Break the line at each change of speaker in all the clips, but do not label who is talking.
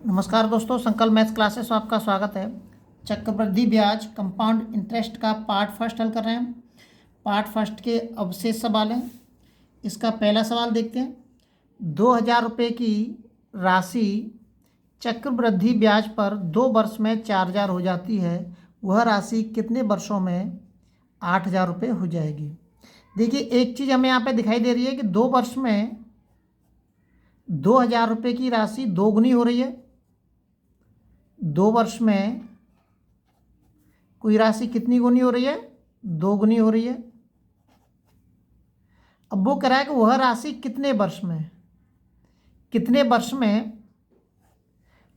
नमस्कार दोस्तों, संकल्प मैथ्स क्लासेस में आपका स्वागत है। चक्रवृद्धि ब्याज कंपाउंड इंटरेस्ट का पार्ट फर्स्ट हल कर रहे हैं। पार्ट फर्स्ट के अवशेष सवाल हैं। इसका पहला सवाल देखते हैं। 2000 रुपये की राशि चक्रवृद्धि ब्याज पर 2 वर्ष में 4000 हो जाती है। वह राशि कितने वर्षों में 8000 रुपये हो जाएगी। देखिए, एक चीज़ हमें यहाँ पे दिखाई दे रही है कि 2 वर्ष में 2000 रुपये की राशि दोगुनी हो रही है। 2 वर्ष में कोई राशि कितनी गुनी हो रही है? 2 गुनी हो रही है। अब वो कह रहा है कि वह राशि कितने वर्ष में, कितने वर्ष में,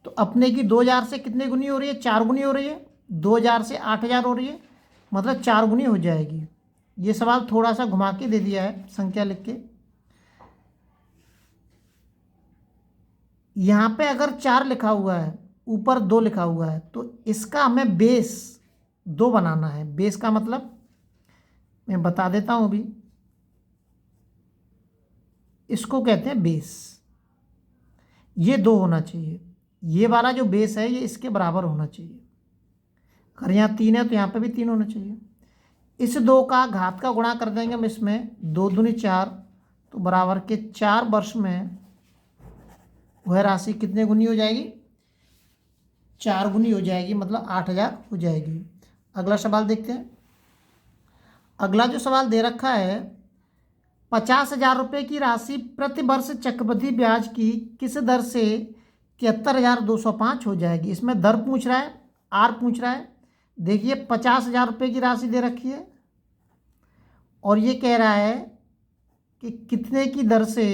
तो अपने की 2000 से कितने गुनी हो रही है? 4 गुनी हो रही है। 2000 से 8000 हो रही है, मतलब 4 गुनी हो जाएगी। ये सवाल थोड़ा सा घुमा के दे दिया है संख्या लिख के। यहाँ पे अगर 4 लिखा हुआ है, ऊपर 2 लिखा हुआ है, तो इसका हमें बेस 2 बनाना है। बेस का मतलब मैं बता देता हूँ अभी, इसको कहते हैं बेस। ये 2 होना चाहिए। ये वाला जो बेस है ये इसके बराबर होना चाहिए। अगर यहाँ 3 है तो यहाँ पे भी 3 होना चाहिए। इस 2 का घात का गुणा कर देंगे हम इसमें, 2 दूनी 4, तो बराबर के 4 वर्ष में वह राशि कितने गुनी हो जाएगी? 4 गुनी हो जाएगी, मतलब 8000 हो जाएगी। अगला सवाल देखते हैं। अगला जो सवाल दे रखा है, 50,000 रुपये की राशि प्रति वर्ष चक्रवृद्धि ब्याज की किस दर से 73,205 हो जाएगी। इसमें दर पूछ रहा है, आर पूछ रहा है। देखिए, 50,000 रुपये की राशि दे रखी है और ये कह रहा है कि कितने की दर से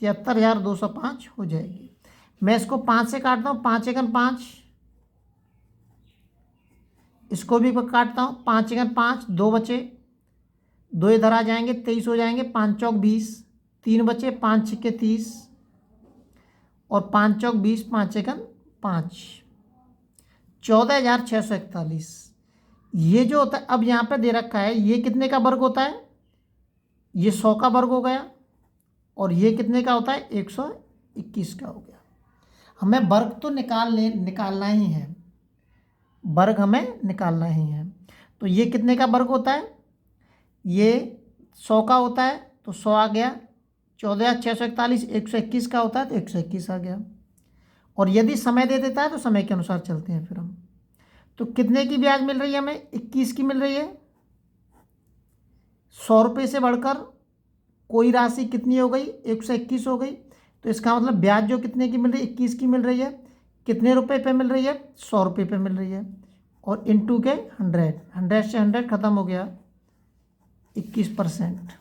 73,205 हो जाएगी। मैं इसको 5 से काटता हूँ, 5 एकन 5, इसको भी काटता हूँ, 5 एकन 5, 2 बचे, 2 इधर आ जाएंगे, 23 हो जाएंगे, 5 चौक 20, 3 बचे, 5 छिक्के 30 और 5 चौक 20, 5 एकन 5, 14,641। ये जो होता है, अब यहाँ पे दे रखा है, ये कितने का वर्ग होता है? ये 100 का वर्ग हो गया। और ये कितने का होता है? 121 का हो गया। हमें वर्ग तो निकालना ही है, वर्ग हमें निकालना ही है। तो ये कितने का वर्ग होता है? ये 100 का होता है, तो 100 आ गया। 14,641 121 का होता है, तो 121 आ गया। और यदि समय दे देता है तो समय के अनुसार चलते हैं फिर हम। तो कितने की ब्याज मिल रही है हमें? 21 की मिल रही है। 100 रुपये से बढ़कर कोई राशि कितनी हो गई? 121 हो गई। तो इसका मतलब ब्याज जो कितने की मिल रही है? 21 की मिल रही है। कितने रुपए पे मिल रही है? 100 रुपये पे मिल रही है। और इंटू के 100 से 100 खत्म हो गया, 21%।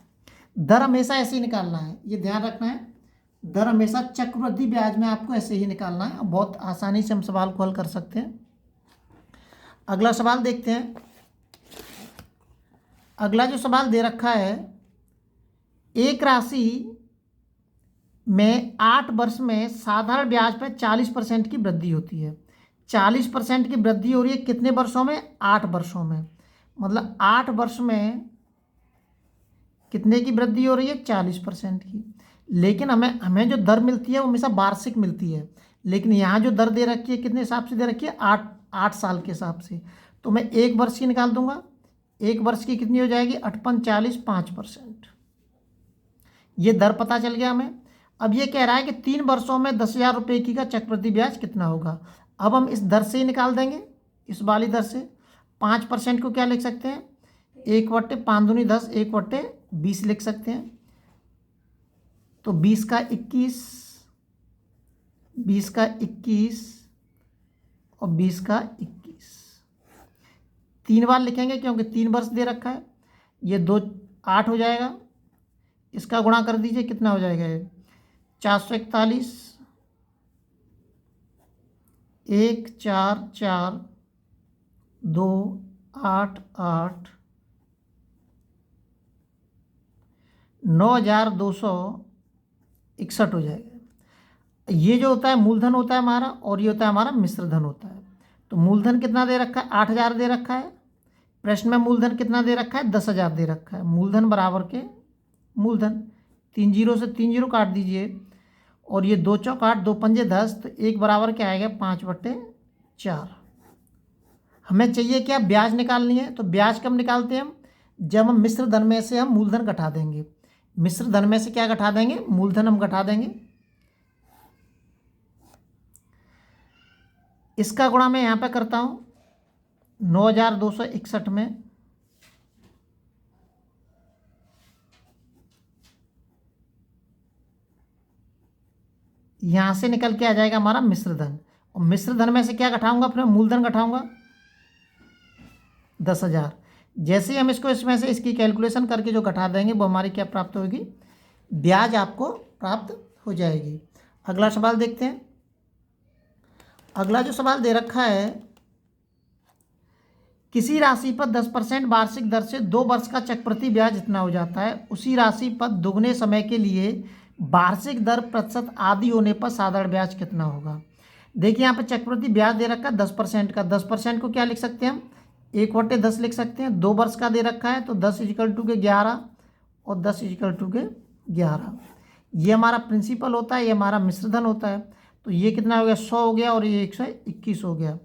दर हमेशा ऐसे ही निकालना है, ये ध्यान रखना है। दर हमेशा चक्रवृद्धि ब्याज में आपको ऐसे ही निकालना है। बहुत आसानी से हम सवाल को हल कर सकते हैं। अगला सवाल देखते हैं। अगला जो सवाल दे रखा है, एक राशि में 8 वर्ष में साधारण ब्याज पर 40% की वृद्धि होती है। 40% की वृद्धि हो रही है कितने वर्षों में? 8 वर्षों में। मतलब 8 वर्ष में कितने की वृद्धि हो रही है? 40% की। लेकिन हमें जो दर मिलती है वो हमेशा वार्षिक मिलती है। लेकिन यहाँ जो दर दे रखी है कितने हिसाब से दे रखी है? 8 साल के हिसाब से। तो मैं 1 वर्ष की निकाल दूंगा। 1 वर्ष की कितनी हो जाएगी? 8 40 5%। ये दर पता चल गया हमें। अब ये कह रहा है कि 3 वर्षों में 10,000 रुपये की का चक्रवृद्धि ब्याज कितना होगा। अब हम इस दर से ही निकाल देंगे, इस वाली दर से। 5% को क्या लिख सकते हैं? 1/5 दूनी 10, 1/20 लिख सकते हैं। तो 20 का 21, 20 का 21 और 20 का 21, 3 बार लिखेंगे क्योंकि 3 वर्ष दे रखा है। ये 2 8 हो जाएगा। इसका गुणा कर दीजिए, कितना हो जाएगा ये? 441, 1 4 4 2 8 8, 9,261 हो जाएगा। ये जो होता है मूलधन होता है हमारा, और ये होता है हमारा मिश्र धन होता है। तो मूलधन कितना दे रखा है? 8,000 दे रखा है। प्रश्न में मूलधन कितना दे रखा है? 10,000 दे रखा है। मूलधन बराबर के मूलधन, 3 0 से 3 0 काट दीजिए और ये 2 चौक 8, 2 पंजे 10, तो 1 बराबर क्या आएगा 5/4। हमें चाहिए क्या, ब्याज निकालनी है। तो ब्याज कब निकालते हैं हम, जब हम मिश्र धन में से हम मूलधन घटा देंगे। मिश्र धन में से क्या घटा देंगे, मूलधन हम घटा देंगे। इसका गुणा मैं यहाँ पे करता हूँ 9261 में, यहाँ से निकल के आ जाएगा हमारा मिश्र धन, और मिश्र धन में से क्या घटाऊंगा, फिर मूलधन घटाऊंगा 10,000। जैसे ही हम इसको इसमें से इसकी कैलकुलेशन करके जो घटा देंगे वो हमारी क्या प्राप्त होगी, ब्याज आपको प्राप्त हो जाएगी। अगला सवाल देखते हैं। अगला जो सवाल दे रखा है, किसी राशि पर 10% वार्षिक दर से 2 वर्ष का चक्रवृद्धि ब्याज जितना हो जाता है, उसी राशि पर दुगने समय के लिए वार्षिक दर प्रतिशत आदि होने पर साधारण ब्याज कितना होगा। देखिए यहाँ पर चक्रवृद्धि ब्याज दे रखा है 10% का। 10% को क्या लिख सकते हैं हम, 1/10 लिख सकते हैं। 2 वर्ष का दे रखा है तो 10 = 11 और 10 = 11। ये हमारा प्रिंसिपल होता है, ये हमारा मिश्रधन होता है। तो ये कितना हो गया, 100 हो गया, और ये 121 हो गया।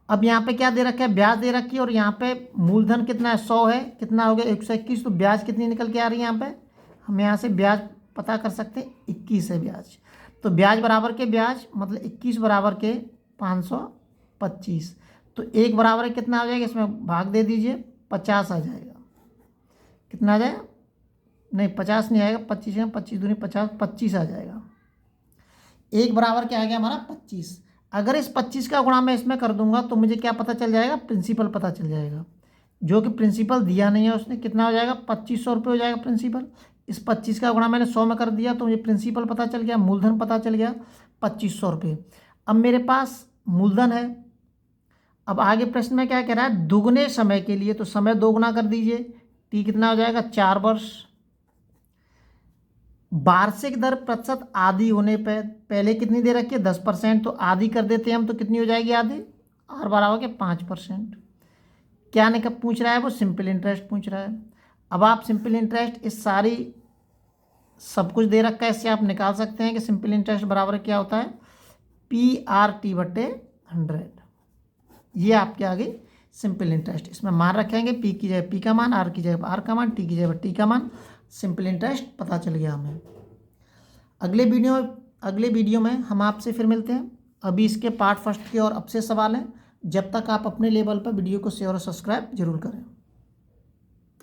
अब यहाँ पे क्या दे रखा है, ब्याज दे रखी है, और यहाँ पे मूलधन कितना है, 100 है, कितना हो गया 121। तो ब्याज कितनी निकल के आ रही है, यहाँ पे हम यहाँ से ब्याज पता कर सकते हैं, 21 है ब्याज। तो ब्याज बराबर के ब्याज मतलब 21 बराबर के 525। तो 1 बराबर कितना आ जाएगा, इसमें भाग दे दीजिए, 50 आ जाएगा। कितना आ जाएगा, नहीं 50 नहीं आएगा, 25 है, 25 दूनी 50, 25 आ जाएगा। 1 बराबर क्या आ गया हमारा 25। अगर इस 25 का गुणा मैं इसमें कर दूंगा तो मुझे क्या पता चल जाएगा, प्रिंसिपल पता चल जाएगा, जो कि प्रिंसिपल दिया नहीं है उसने। कितना हो जाएगा, 2500 रुपये हो जाएगा प्रिंसिपल। इस 25 का गुणा मैंने 100 में कर दिया तो मुझे प्रिंसिपल पता चल गया, मूलधन पता चल गया 2500 रुपये। अब मेरे पास मूलधन है। अब आगे प्रश्न में क्या कह रहा है, दुगने समय के लिए, तो समय 2 गुना कर दीजिए। टी कितना हो जाएगा, 4 वर्ष। वार्षिक दर प्रतिशत आदि होने पर, पहले कितनी दे रखी है 10%, तो आदि कर देते हैं हम, तो कितनी हो जाएगी आदि, आर बराबर के 5%। क्या नहीं कब पूछ रहा है वो, सिंपल इंटरेस्ट पूछ रहा है। अब आप सिंपल इंटरेस्ट इस सारी सब कुछ दे रखा है, इससे आप निकाल सकते हैं कि सिंपल इंटरेस्ट बराबर क्या होता है, PRT/100। ये आपके आगे सिंपल इंटरेस्ट, इसमें मान रखेंगे, पी की जगह पी का मान, आर की जगह आर का मान, टी की जगह टी का मान। सिंपल इंटरेस्ट पता चल गया हमें। अगले वीडियो में हम आपसे फिर मिलते हैं। अभी इसके पार्ट फर्स्ट के और अब से सवाल हैं। जब तक आप अपने लेवल पर वीडियो को शेयर और सब्सक्राइब जरूर करें।